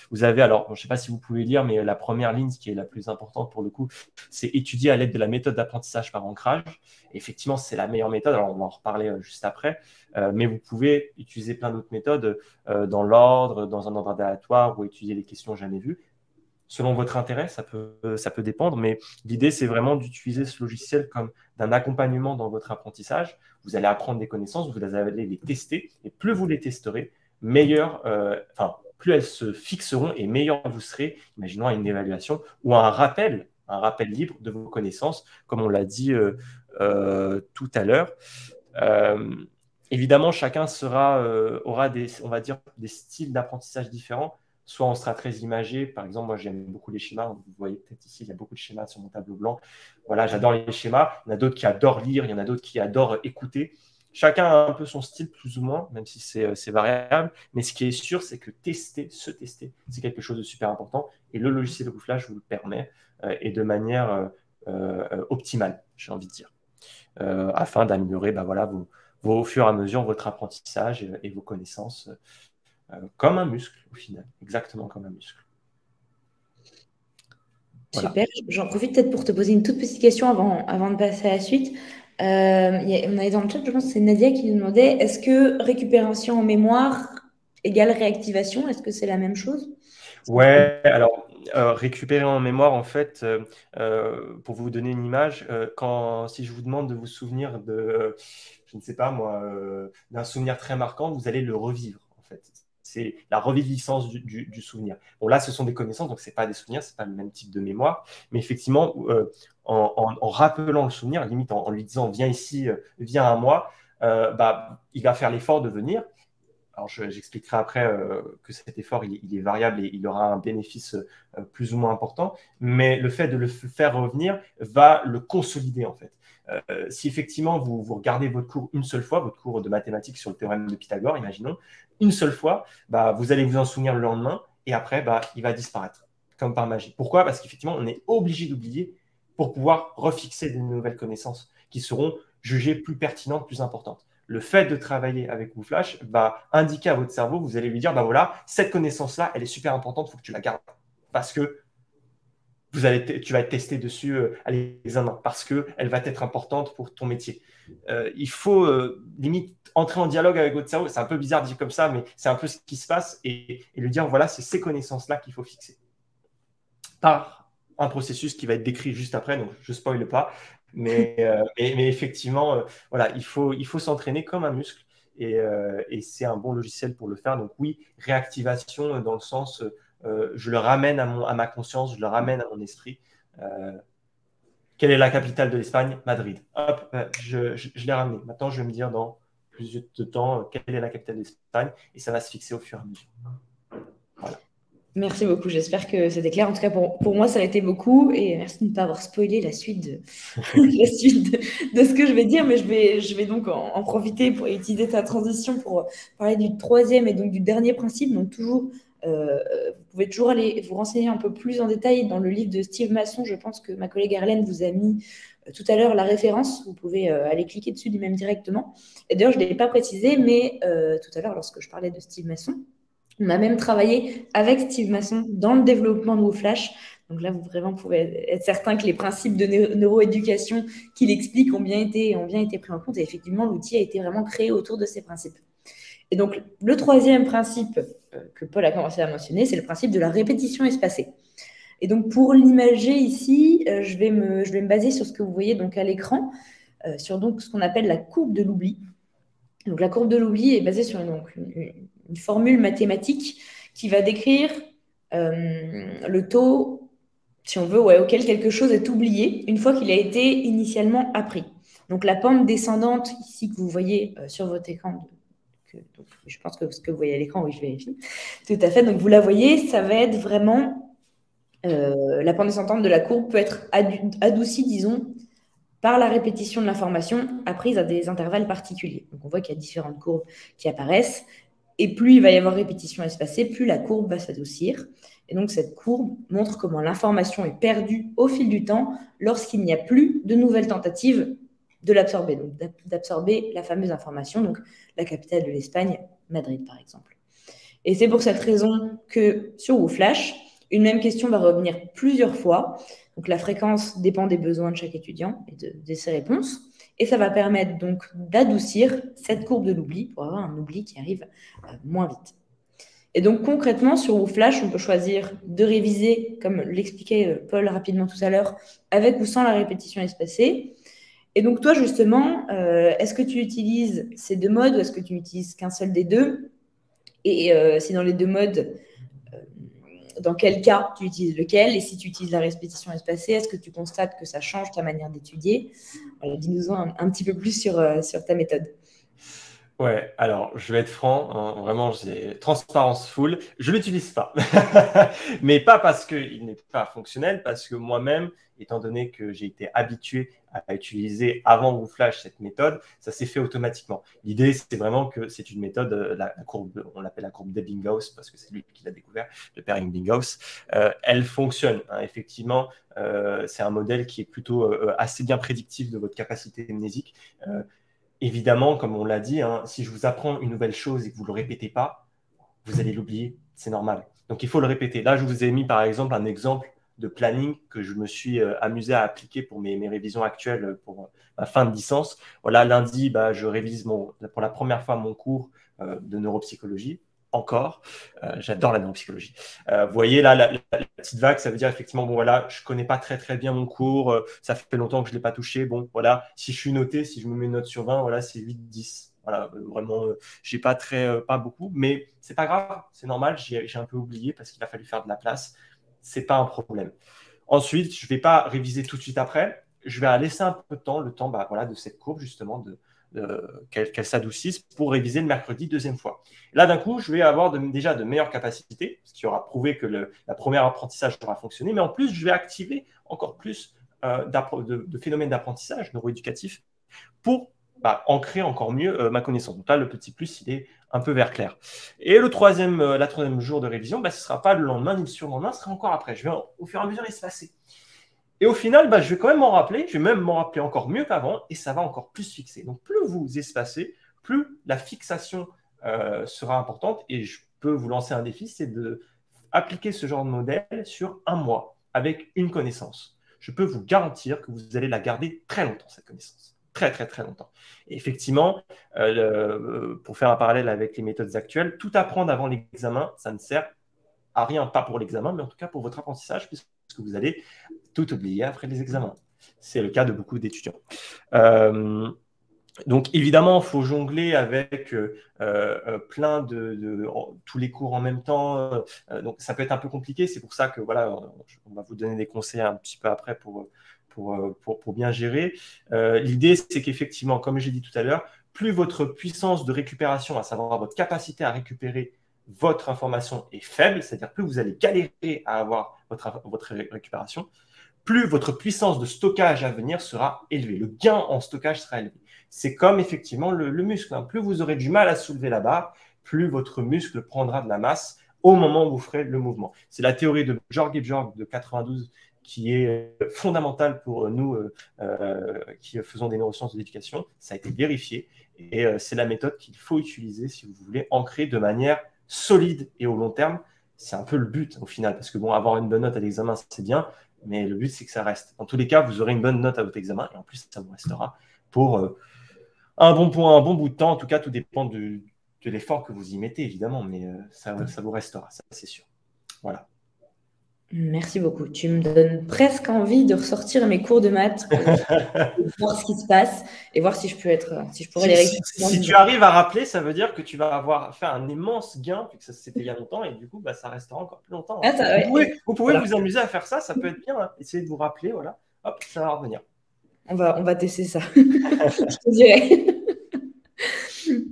Vous avez, alors, je ne sais pas si vous pouvez lire, mais la première ligne, qui est la plus importante pour le coup, c'est étudier à l'aide de la méthode d'apprentissage par ancrage. Et effectivement, c'est la meilleure méthode. Alors, on va en reparler juste après. Mais vous pouvez utiliser plein d'autres méthodes dans l'ordre, dans un ordre aléatoire, ou étudier les questions jamais vues. Selon votre intérêt, ça peut dépendre, mais l'idée, c'est vraiment d'utiliser ce logiciel comme d'un accompagnement dans votre apprentissage. Vous allez apprendre des connaissances, vous allez les tester, et plus vous les testerez, plus elles se fixeront et meilleur vous serez, imaginons à une évaluation ou à un rappel libre de vos connaissances, comme on l'a dit tout à l'heure. Évidemment, chacun aura on va dire, des styles d'apprentissage différents. Soit on sera très imagé. Par exemple, moi, j'aime beaucoup les schémas. Vous voyez peut-être ici, il y a beaucoup de schémas sur mon tableau blanc. Voilà, j'adore les schémas. Il y en a d'autres qui adorent lire. Il y en a d'autres qui adorent écouter. Chacun a un peu son style, plus ou moins, même si c'est variable. Mais ce qui est sûr, c'est que se tester, c'est quelque chose de super important. Et le logiciel de WooFlash vous le permet et de manière optimale, j'ai envie de dire, afin d'améliorer voilà, au fur et à mesure votre apprentissage et vos connaissances. Comme un muscle, au final, exactement comme un muscle. Voilà. Super, j'en profite peut-être pour te poser une toute petite question avant de passer à la suite. On avait dans le chat, je pense que c'est Nadia qui nous demandait, est-ce que récupération en mémoire égale réactivation? Est-ce que c'est la même chose? Ouais, alors récupérer en mémoire, en fait, pour vous donner une image, si je vous demande de vous souvenir je ne sais pas moi, d'un souvenir très marquant, vous allez le revivre, en fait. C'est la reviviscence du souvenir. Bon, là, ce sont des connaissances, donc ce n'est pas des souvenirs, ce n'est pas le même type de mémoire. Mais effectivement, en rappelant le souvenir, limite en lui disant « viens ici, viens à moi », il va faire l'effort de venir. Alors, j'expliquerai après que cet effort, il est variable et il aura un bénéfice plus ou moins important. Mais le fait de le faire revenir va le consolider, en fait. Si effectivement, vous regardez votre cours une seule fois, votre cours de mathématiques sur le théorème de Pythagore, imaginons, une seule fois, vous allez vous en souvenir le lendemain et après, il va disparaître, comme par magie. Pourquoi? Parce qu'effectivement, on est obligé d'oublier pour pouvoir refixer de nouvelles connaissances qui seront jugées plus pertinentes, plus importantes. Le fait de travailler avec WooFlash va indiquer à votre cerveau, vous allez lui dire, voilà, cette connaissance-là, elle est super importante, il faut que tu la gardes. Parce que tu vas être testé dessus à l'examen parce qu'elle va être importante pour ton métier. Il faut limite entrer en dialogue avec votre cerveau. C'est un peu bizarre dit comme ça, mais c'est un peu ce qui se passe et lui dire, voilà, c'est ces connaissances-là qu'il faut fixer. Par un processus qui va être décrit juste après, donc je ne spoile pas, mais effectivement, voilà, il faut s'entraîner comme un muscle et c'est un bon logiciel pour le faire. Donc oui, réactivation dans le sens, je le ramène à ma conscience, je le ramène à mon esprit. Quelle est la capitale de l'Espagne? Madrid. Hop, je l'ai ramené. Maintenant, je vais me dire dans plus de temps, quelle est la capitale de l'Espagne? Et ça va se fixer au fur et à mesure. Voilà. Merci beaucoup, j'espère que c'était clair. En tout cas, pour moi, ça a été beaucoup. Et merci de ne pas avoir spoilé la suite la suite de ce que je vais dire. Mais je vais donc en profiter pour utiliser ta transition pour parler du troisième et donc du dernier principe. Donc, toujours, vous pouvez toujours aller vous renseigner un peu plus en détail dans le livre de Steve Masson. Je pense que ma collègue Arlène vous a mis tout à l'heure la référence. Vous pouvez aller cliquer dessus lui-même directement. Et d'ailleurs, je ne l'ai pas précisé, mais tout à l'heure, lorsque je parlais de Steve Masson, on a même travaillé avec Steve Masson dans le développement de WooFlash. Donc là, vous vraiment pouvez être certain que les principes de neuroéducation qu'il explique ont bien été pris en compte. Et effectivement, l'outil a été vraiment créé autour de ces principes. Et donc, le troisième principe que Paul a commencé à mentionner, c'est le principe de la répétition espacée. Et donc, pour l'imager ici, je vais me baser sur ce que vous voyez donc à l'écran, sur donc ce qu'on appelle la courbe de l'oubli. Donc, la courbe de l'oubli est basée sur une formule mathématique qui va décrire le taux, si on veut, auquel quelque chose est oublié une fois qu'il a été initialement appris. Donc, la pente descendante ici que vous voyez sur votre écran, donc, je pense que ce que vous voyez à l'écran, oui, je vérifie. Tout à fait. Donc, vous la voyez, ça va être vraiment la pente descendante de la courbe peut être adoucie, disons, par la répétition de l'information apprise à des intervalles particuliers. Donc, on voit qu'il y a différentes courbes qui apparaissent. Et plus il va y avoir répétition espacée, plus la courbe va s'adoucir. Et donc, cette courbe montre comment l'information est perdue au fil du temps lorsqu'il n'y a plus de nouvelles tentatives de l'absorber, donc d'absorber la fameuse information, donc la capitale de l'Espagne, Madrid, par exemple. Et c'est pour cette raison que sur WooFlash, une même question va revenir plusieurs fois. Donc, la fréquence dépend des besoins de chaque étudiant et de ses réponses. Et ça va permettre donc d'adoucir cette courbe de l'oubli pour avoir un oubli qui arrive moins vite. Et donc, concrètement, sur WooFlash, on peut choisir de réviser, comme l'expliquait Paul rapidement tout à l'heure, avec ou sans la répétition espacée. Et donc, toi, justement, est-ce que tu utilises ces deux modes ou est-ce que tu n'utilises qu'un seul des deux? Et si dans les deux modes, dans quel cas tu utilises lequel? Et si tu utilises la répétition espacée, est-ce que tu constates que ça change ta manière d'étudier? Voilà, dis-nous un petit peu plus sur ta méthode. Ouais, alors je vais être franc, hein, vraiment, j'ai transparence full. Je ne l'utilise pas, mais pas parce qu'il n'est pas fonctionnel, parce que moi-même, étant donné que j'ai été habitué à utiliser avant WooFlash cette méthode, ça s'est fait automatiquement. L'idée, c'est vraiment que c'est une méthode, la courbe, on l'appelle la courbe d'Ebbinghaus, parce que c'est lui qui l'a découvert, le père Ebbinghaus. Elle fonctionne, hein, effectivement. C'est un modèle qui est plutôt assez bien prédictif de votre capacité mnésique. Évidemment, comme on l'a dit, hein, si je vous apprends une nouvelle chose et que vous ne le répétez pas, vous allez l'oublier, c'est normal. Donc il faut le répéter. Là, je vous ai mis par exemple un exemple de planning que je me suis amusé à appliquer pour mes révisions actuelles pour ma fin de licence. Voilà, lundi, je révise pour la première fois mon cours de neuropsychologie. Encore, j'adore la neuropsychologie. Vous voyez là, la petite vague, ça veut dire effectivement, bon voilà, je connais pas très très bien mon cours, ça fait longtemps que je l'ai pas touché. Bon voilà, si je suis noté, si je me mets une note sur 20, voilà, c'est 8-10. Voilà, vraiment, j'ai pas pas beaucoup, mais c'est pas grave, c'est normal, j'ai un peu oublié parce qu'il a fallu faire de la place. C'est pas un problème. Ensuite, je vais pas réviser tout de suite après. Je vais laisser un peu de temps, le temps voilà, de cette courbe justement qu'elle s'adoucisse pour réviser le mercredi deuxième fois. Là, d'un coup, je vais avoir déjà de meilleures capacités, ce qui aura prouvé que la première apprentissage aura fonctionné, mais en plus, je vais activer encore plus de phénomènes d'apprentissage neuroéducatif pour ancrer encore mieux ma connaissance. Donc là, le petit plus, il est un peu vert clair. Et la troisième jour de révision, ce ne sera pas le lendemain ni le surlendemain, ce sera encore après. Je vais au fur et à mesure espacer. Et au final, je vais quand même m'en rappeler, je vais même m'en rappeler encore mieux qu'avant, et ça va encore plus fixer. Donc plus vous espacez, plus la fixation sera importante, et je peux vous lancer un défi, c'est d'appliquer ce genre de modèle sur un mois. avec une connaissance, je peux vous garantir que vous allez la garder très longtemps, cette connaissance. Très, très, très longtemps. Et effectivement, pour faire un parallèle avec les méthodes actuelles, tout apprendre avant l'examen, ça ne sert à rien, pas pour l'examen, mais en tout cas pour votre apprentissage, puisque vous allez tout oublier après les examens. C'est le cas de beaucoup d'étudiants. Donc, évidemment, il faut jongler avec plein tous les cours en même temps. Donc, ça peut être un peu compliqué. C'est pour ça que, voilà, on va vous donner des conseils un petit peu après pour bien gérer. L'idée, c'est qu'effectivement, comme j'ai dit tout à l'heure, plus votre puissance de récupération, à savoir votre capacité à récupérer votre information est faible, c'est-à-dire plus vous allez galérer à avoir votre récupération, plus votre puissance de stockage à venir sera élevée. Le gain en stockage sera élevé. C'est comme effectivement le muscle. Plus vous aurez du mal à soulever la barre, plus votre muscle prendra de la masse au moment où vous ferez le mouvement. C'est la théorie de George et George de 92 qui est fondamentale pour nous qui faisons des neurosciences de l'éducation. Ça a été vérifié et c'est la méthode qu'il faut utiliser si vous voulez ancrer de manière solide et au long terme. C'est un peu le but au final, parce que bon, avoir une bonne note à l'examen, c'est bien, mais le but, c'est que ça reste. Dans tous les cas, vous aurez une bonne note à votre examen et en plus, ça vous restera pour un bon bout de temps. En tout cas, tout dépend de l'effort que vous y mettez, évidemment, mais ça vous restera, ça c'est sûr. Voilà. Merci beaucoup. Tu me donnes presque envie de ressortir mes cours de maths pour voir ce qui se passe et voir si je pourrais les réussir. Si tu arrives à rappeler, ça veut dire que tu vas avoir fait un immense gain, puisque c'était il y a longtemps, et du coup, ça restera encore plus longtemps. Ah, ça, ouais. Vous pouvez vous amuser à faire ça, ça peut être bien. Hein. Essayez de vous rappeler, voilà. Hop, ça va revenir. On va tester ça. Je te dirai.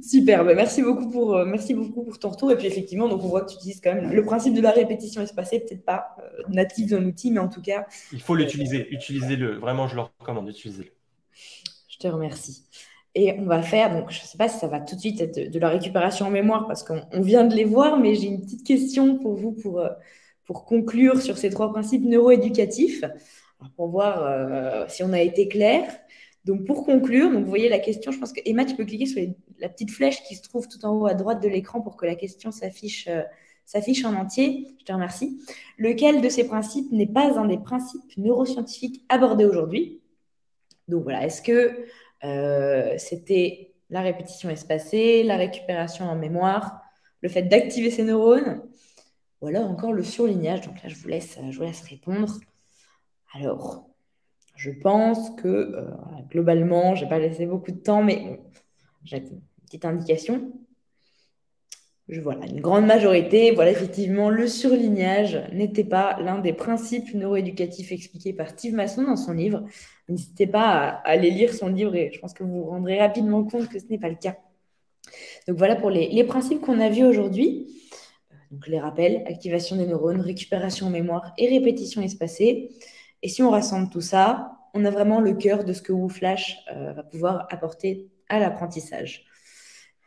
Super, merci beaucoup pour ton retour. Et puis effectivement, donc on voit que tu utilises quand même le principe de la répétition espacée, peut-être pas natif dans l'outil, mais en tout cas. Il faut l'utiliser, utilisez-le. Vraiment, je le recommande, utilisez-le. Je te remercie. Et on va faire, donc je ne sais pas si ça va tout de suite être de la récupération en mémoire, parce qu'on vient de les voir, mais j'ai une petite question pour vous pour conclure sur ces 3 principes neuroéducatifs, pour voir si on a été clair. Donc, pour conclure, donc vous voyez la question, je pense que Emma, tu peux cliquer sur la petite flèche qui se trouve tout en haut à droite de l'écran pour que la question s'affiche en entier. Je te remercie. Lequel de ces principes n'est pas un des principes neuroscientifiques abordés aujourd'hui? Donc voilà, est-ce que c'était la répétition espacée, la récupération en mémoire, le fait d'activer ses neurones, ou alors encore le surlignage? Donc là, je vous laisse répondre. Alors, je pense que globalement, je n'ai pas laissé beaucoup de temps, mais bon, j'ai une petite indication. Voilà, une grande majorité, voilà, effectivement, le surlignage n'était pas l'un des principes neuroéducatifs expliqués par Steve Masson dans son livre. N'hésitez pas à aller lire son livre et je pense que vous vous rendrez rapidement compte que ce n'est pas le cas. Donc voilà pour les principes qu'on a vus aujourd'hui. Donc les rappels, activation des neurones, récupération en mémoire et répétition espacée. Et si on rassemble tout ça, on a vraiment le cœur de ce que WooFlash va pouvoir apporter à l'apprentissage.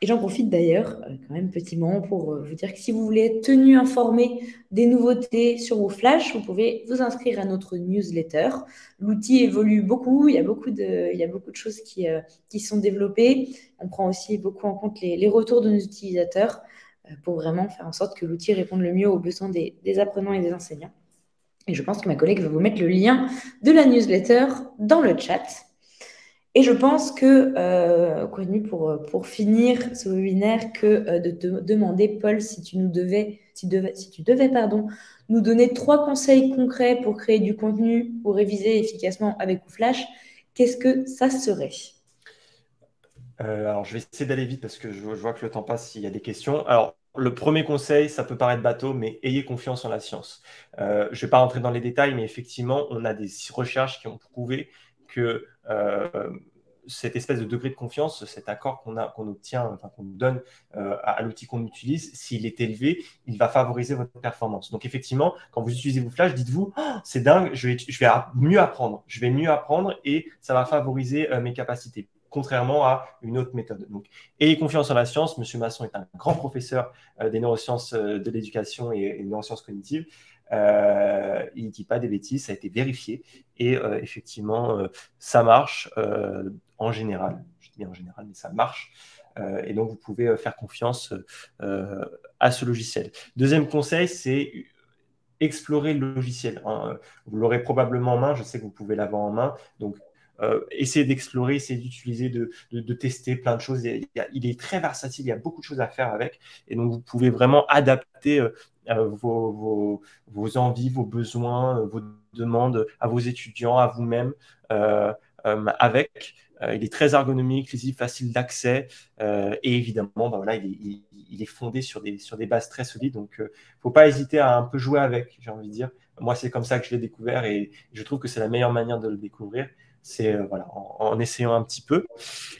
Et j'en profite d'ailleurs, quand même, petit moment, pour vous dire que si vous voulez être tenu informé des nouveautés sur WooFlash, vous pouvez vous inscrire à notre newsletter. L'outil évolue beaucoup, il y a beaucoup de choses qui sont développées. On prend aussi beaucoup en compte les retours de nos utilisateurs pour vraiment faire en sorte que l'outil réponde le mieux aux besoins des apprenants et des enseignants. Et je pense que ma collègue va vous mettre le lien de la newsletter dans le chat. Et je pense que, pour finir ce webinaire, de te demander, Paul, si tu devais nous donner 3 conseils concrets pour créer du contenu, pour réviser efficacement avec WooFlash, qu'est-ce que ça serait? Alors, je vais essayer d'aller vite parce que je vois que le temps passe s'il y a des questions. Alors, le premier conseil, ça peut paraître bateau, mais ayez confiance en la science. Je ne vais pas rentrer dans les détails, mais effectivement, on a des recherches qui ont prouvé que cette espèce de degré de confiance, cet accord qu'on obtient, enfin, qu'on donne à l'outil qu'on utilise, s'il est élevé, il va favoriser votre performance. Donc effectivement, quand vous utilisez WooFlash, dites-vous oh, c'est dingue, je vais mieux apprendre. Je vais mieux apprendre et ça va favoriser mes capacités, contrairement à une autre méthode. Donc, ayez confiance en la science. Monsieur Masson est un grand professeur des neurosciences de l'éducation et neurosciences cognitives. Il ne dit pas des bêtises, ça a été vérifié et effectivement ça marche en général, je dis en général mais ça marche et donc vous pouvez faire confiance à ce logiciel. Deuxième conseil, c'est explorer le logiciel, hein. Vous l'aurez probablement en main, je sais que vous pouvez l'avoir en main. Donc, essayez d'explorer, essayez d'utiliser, de tester plein de choses. Il est très versatile, il y a beaucoup de choses à faire avec. Et donc, vous pouvez vraiment adapter vos envies, vos besoins, vos demandes à vos étudiants, à vous-même avec. Il est très ergonomique, lisible, facile d'accès et évidemment, ben voilà, il est fondé sur des bases très solides. Donc, il ne faut pas hésiter à un peu jouer avec, j'ai envie de dire. Moi, c'est comme ça que je l'ai découvert et je trouve que c'est la meilleure manière de le découvrir. C'est voilà, en essayant un petit peu.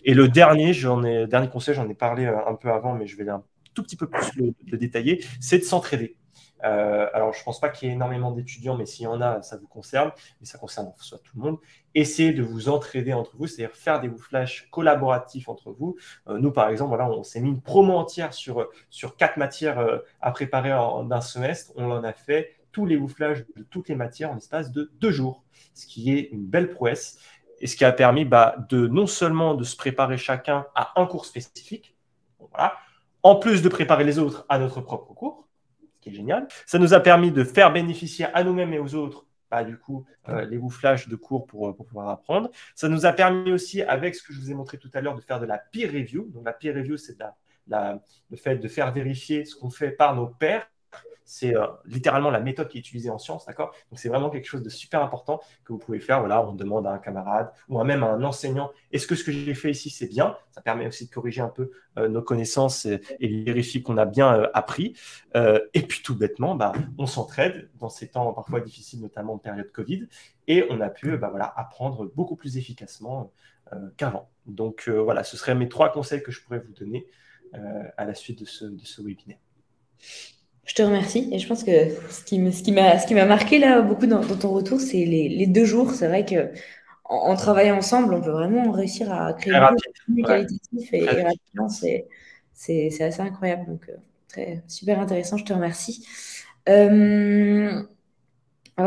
Et le dernier conseil, j'en ai parlé un peu avant, mais je vais un tout petit peu plus le détailler, c'est de s'entraider. Alors, je ne pense pas qu'il y ait énormément d'étudiants, mais s'il y en a, ça vous concerne, mais ça concerne soit tout le monde. Essayez de vous entraider entre vous, c'est-à-dire faire des wooflash collaboratifs entre vous. Nous, par exemple, voilà, on s'est mis une promo entière sur 4 matières à préparer d'un semestre. On en a fait tous les wooflash de toutes les matières en l'espace de 2 jours, ce qui est une belle prouesse et ce qui a permis de non seulement de se préparer chacun à un cours spécifique, voilà, en plus de préparer les autres à notre propre cours, ce qui est génial. Ça nous a permis de faire bénéficier à nous-mêmes et aux autres les wooflash de cours pour pouvoir apprendre. Ça nous a permis aussi, avec ce que je vous ai montré tout à l'heure, de faire de la peer review. Donc, la peer review, c'est le fait de faire vérifier ce qu'on fait par nos pairs. C'est littéralement la méthode qui est utilisée en sciences, d'accord? Donc, c'est vraiment quelque chose de super important que vous pouvez faire. Voilà, on demande à un camarade ou même à un enseignant, est-ce que ce que j'ai fait ici, c'est bien? Ça permet aussi de corriger un peu nos connaissances et vérifier qu'on a bien appris. Et puis, tout bêtement, on s'entraide dans ces temps parfois difficiles, notamment en période Covid, et on a pu voilà, apprendre beaucoup plus efficacement qu'avant. Donc, voilà, ce seraient mes 3 conseils que je pourrais vous donner à la suite de ce webinaire. Je te remercie. Et je pense que ce qui m'a marqué là beaucoup dans ton retour, c'est les 2 jours. C'est vrai que en travaillant ensemble, on peut vraiment réussir à créer beaucoup de contenu qualitatif et rapidement. C'est assez incroyable. Donc, super intéressant. Je te remercie. Alors,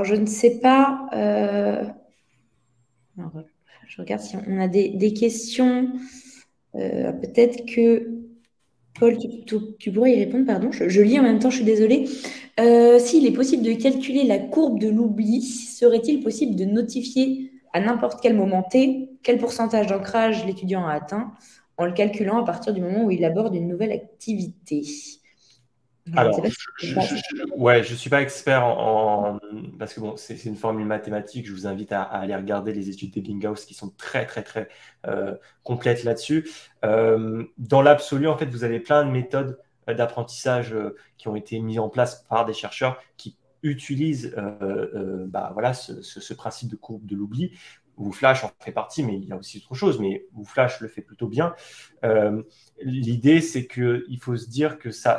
je ne sais pas. Alors, je regarde si on a des questions. Peut-être que Paul, tu pourrais y répondre, pardon. Je lis en même temps, je suis désolée. S'il est possible de calculer la courbe de l'oubli, serait-il possible de notifier à n'importe quel moment T quel pourcentage d'ancrage l'étudiant a atteint en le calculant à partir du moment où il aborde une nouvelle activité? Alors, je suis pas expert parce que bon, c'est une formule mathématique. Je vous invite à aller regarder les études d'Ebbinghaus qui sont très très très complètes là-dessus. Dans l'absolu, en fait, vous avez plein de méthodes d'apprentissage qui ont été mises en place par des chercheurs qui utilisent voilà, ce principe de courbe de l'oubli. Wooflash en fait partie, mais il y a aussi autre chose. Mais Wooflash le fait plutôt bien. L'idée, c'est qu'il faut se dire que ça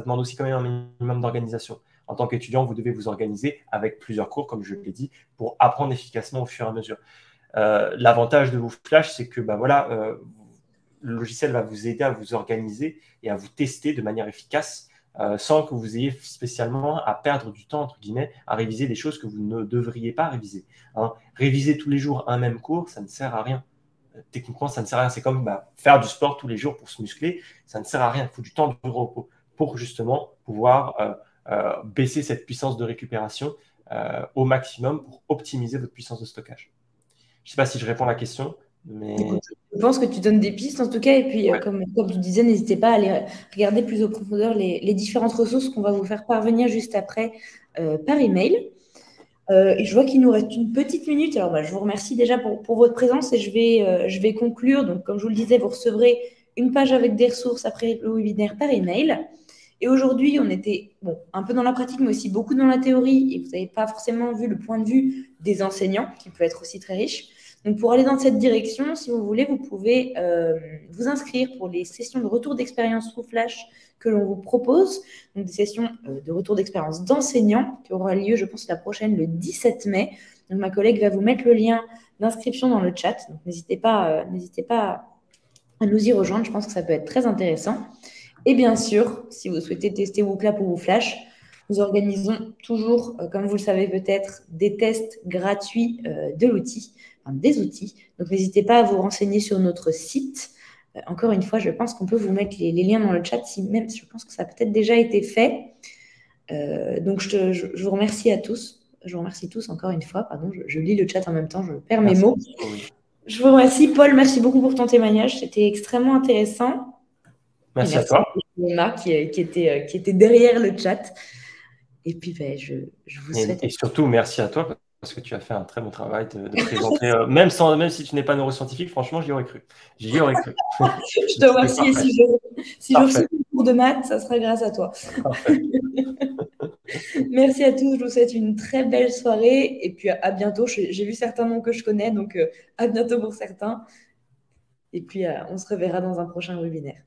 demande aussi quand même un minimum d'organisation. En tant qu'étudiant, vous devez vous organiser avec plusieurs cours, comme je l'ai dit, pour apprendre efficacement au fur et à mesure. L'avantage de Wooflash, c'est que le logiciel va vous aider à vous organiser et à vous tester de manière efficace sans que vous ayez spécialement à perdre du temps, entre guillemets, à réviser des choses que vous ne devriez pas réviser. Hein. Réviser tous les jours un même cours, ça ne sert à rien. Techniquement, ça ne sert à rien. C'est comme faire du sport tous les jours pour se muscler. Ça ne sert à rien. Il faut du temps de repos pour justement pouvoir baisser cette puissance de récupération au maximum pour optimiser votre puissance de stockage. Je ne sais pas si je réponds à la question. Mais... Écoute, je pense que tu donnes des pistes en tout cas. Et puis, comme tu disais, n'hésitez pas à aller regarder plus en profondeur les différentes ressources qu'on va vous faire parvenir juste après par email. Et je vois qu'il nous reste une petite minute. Alors, je vous remercie déjà pour votre présence et je vais conclure. Donc, comme je vous le disais, vous recevrez une page avec des ressources après le webinaire par email. Et aujourd'hui, on était un peu dans la pratique, mais aussi beaucoup dans la théorie. Et vous n'avez pas forcément vu le point de vue des enseignants, qui peut être aussi très riche. Donc, pour aller dans cette direction, si vous voulez, vous pouvez vous inscrire pour les sessions de retour d'expérience Wooflash que l'on vous propose. Donc, des sessions de retour d'expérience d'enseignants qui aura lieu, je pense, la prochaine, le 17 mai. Donc, ma collègue va vous mettre le lien d'inscription dans le chat. Donc, n'hésitez pas à nous y rejoindre. Je pense que ça peut être très intéressant. Et bien sûr, si vous souhaitez tester WooClap ou Wooflash, nous organisons toujours, comme vous le savez peut-être, des tests gratuits de l'outil. Des outils. Donc, n'hésitez pas à vous renseigner sur notre site. Encore une fois, je pense qu'on peut vous mettre les liens dans le chat, je pense que ça a peut-être déjà été fait. Donc, je vous remercie à tous. Je vous remercie tous encore une fois. Pardon, je lis le chat en même temps, je perds mes Merci. mots. Oui. Je vous remercie, Paul. Merci beaucoup pour ton témoignage. C'était extrêmement intéressant. Merci à merci toi. Emma qui était derrière le chat. Et puis, je vous souhaite. Et surtout, merci à toi parce que tu as fait un très bon travail de présenter, même si tu n'es pas neuroscientifique, franchement, j'y aurais cru. J'y aurais cru. Je te remercie. Et si je reçois un cours de maths, ça sera grâce à toi. Parfait. Merci à tous. Je vous souhaite une très belle soirée. Et puis, à bientôt. J'ai vu certains noms que je connais, donc à bientôt pour certains. Et puis, on se reverra dans un prochain webinaire.